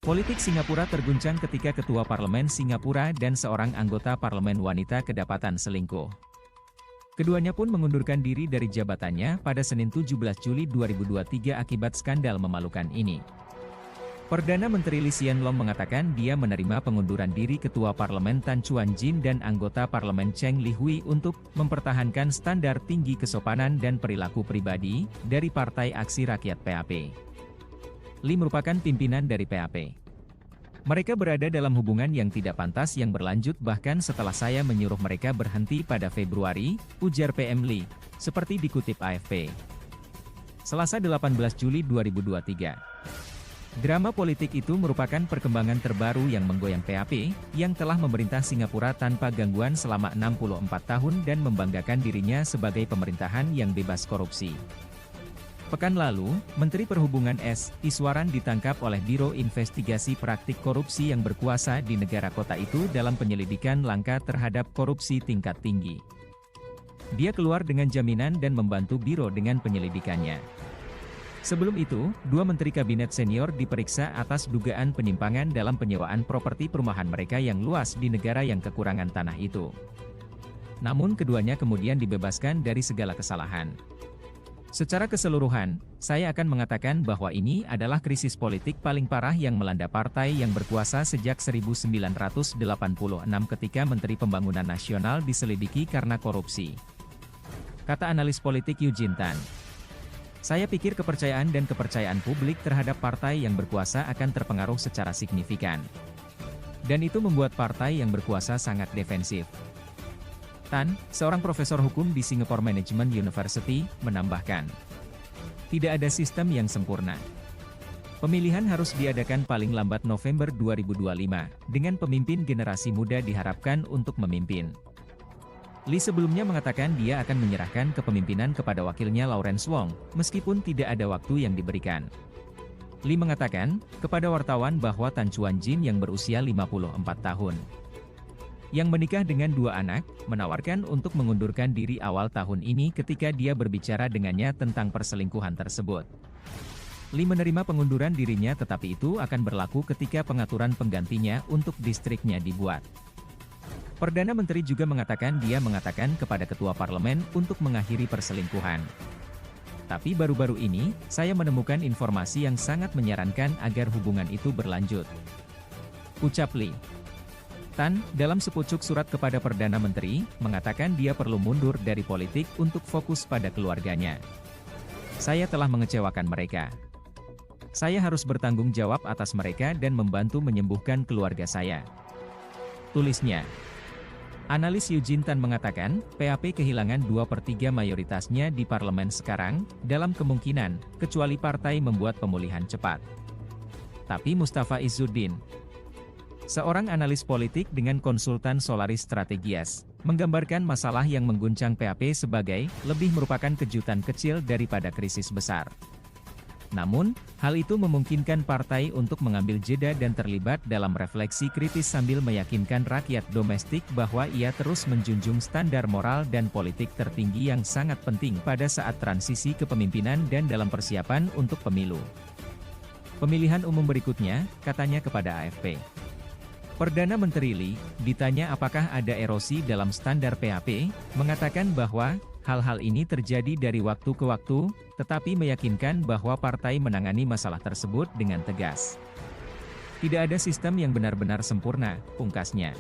Politik Singapura terguncang ketika Ketua Parlemen Singapura dan seorang anggota parlemen wanita kedapatan selingkuh. Keduanya pun mengundurkan diri dari jabatannya pada Senin 17 Juli 2023 akibat skandal memalukan ini. Perdana Menteri Lee Hsien Loong mengatakan dia menerima pengunduran diri Ketua Parlemen Tan Chuan Jin dan anggota Parlemen Cheng Li Hui untuk mempertahankan standar tinggi kesopanan dan perilaku pribadi dari Partai Aksi Rakyat PAP. Lee merupakan pimpinan dari PAP. Mereka berada dalam hubungan yang tidak pantas yang berlanjut bahkan setelah saya menyuruh mereka berhenti pada Februari, ujar PM Lee, seperti dikutip AFP. Selasa 18 Juli 2023. Drama politik itu merupakan perkembangan terbaru yang menggoyang PAP, yang telah memerintah Singapura tanpa gangguan selama 64 tahun dan membanggakan dirinya sebagai pemerintahan yang bebas korupsi. Pekan lalu, Menteri Perhubungan S. Iswaran ditangkap oleh Biro Investigasi Praktik Korupsi yang berkuasa di negara kota itu dalam penyelidikan langka terhadap korupsi tingkat tinggi. Dia keluar dengan jaminan dan membantu Biro dengan penyelidikannya. Sebelum itu, dua menteri kabinet senior diperiksa atas dugaan penyimpangan dalam penyewaan properti perumahan mereka yang luas di negara yang kekurangan tanah itu. Namun keduanya kemudian dibebaskan dari segala kesalahan. Secara keseluruhan, saya akan mengatakan bahwa ini adalah krisis politik paling parah yang melanda partai yang berkuasa sejak 1986 ketika Menteri Pembangunan Nasional diselidiki karena korupsi. Kata analis politik Eugene Tan. Saya pikir kepercayaan dan kepercayaan publik terhadap partai yang berkuasa akan terpengaruh secara signifikan. Dan itu membuat partai yang berkuasa sangat defensif. Tan, seorang profesor hukum di Singapore Management University, menambahkan, tidak ada sistem yang sempurna. Pemilihan harus diadakan paling lambat November 2025, dengan pemimpin generasi muda diharapkan untuk memimpin. Lee sebelumnya mengatakan dia akan menyerahkan kepemimpinan kepada wakilnya Lawrence Wong, meskipun tidak ada waktu yang diberikan. Lee mengatakan kepada wartawan bahwa Tan Chuan Jin yang berusia 54 tahun, yang menikah dengan dua anak, menawarkan untuk mengundurkan diri awal tahun ini ketika dia berbicara dengannya tentang perselingkuhan tersebut. Lee menerima pengunduran dirinya tetapi itu akan berlaku ketika pengaturan penggantinya untuk distriknya dibuat. Perdana Menteri juga mengatakan dia mengatakan kepada Ketua Parlemen untuk mengakhiri perselingkuhan. Tapi baru-baru ini, saya menemukan informasi yang sangat menyarankan agar hubungan itu berlanjut. Ucap Lee. Tan, dalam sepucuk surat kepada Perdana Menteri, mengatakan dia perlu mundur dari politik untuk fokus pada keluarganya. Saya telah mengecewakan mereka. Saya harus bertanggung jawab atas mereka dan membantu menyembuhkan keluarga saya. Tulisnya. Analis Eugene Tan mengatakan, PAP kehilangan 2/3 mayoritasnya di parlemen sekarang, dalam kemungkinan, kecuali partai membuat pemulihan cepat. Tapi Mustafa Izzuddin, seorang analis politik dengan konsultan Solaris Strategies, menggambarkan masalah yang mengguncang PAP sebagai lebih merupakan kejutan kecil daripada krisis besar. Namun, hal itu memungkinkan partai untuk mengambil jeda dan terlibat dalam refleksi kritis sambil meyakinkan rakyat domestik bahwa ia terus menjunjung standar moral dan politik tertinggi yang sangat penting pada saat transisi kepemimpinan dan dalam persiapan untuk pemilu. Pemilihan umum berikutnya, katanya kepada AFP. Perdana Menteri Lee, ditanya apakah ada erosi dalam standar PAP, mengatakan bahwa hal-hal ini terjadi dari waktu ke waktu, tetapi meyakinkan bahwa partai menangani masalah tersebut dengan tegas. Tidak ada sistem yang benar-benar sempurna, pungkasnya.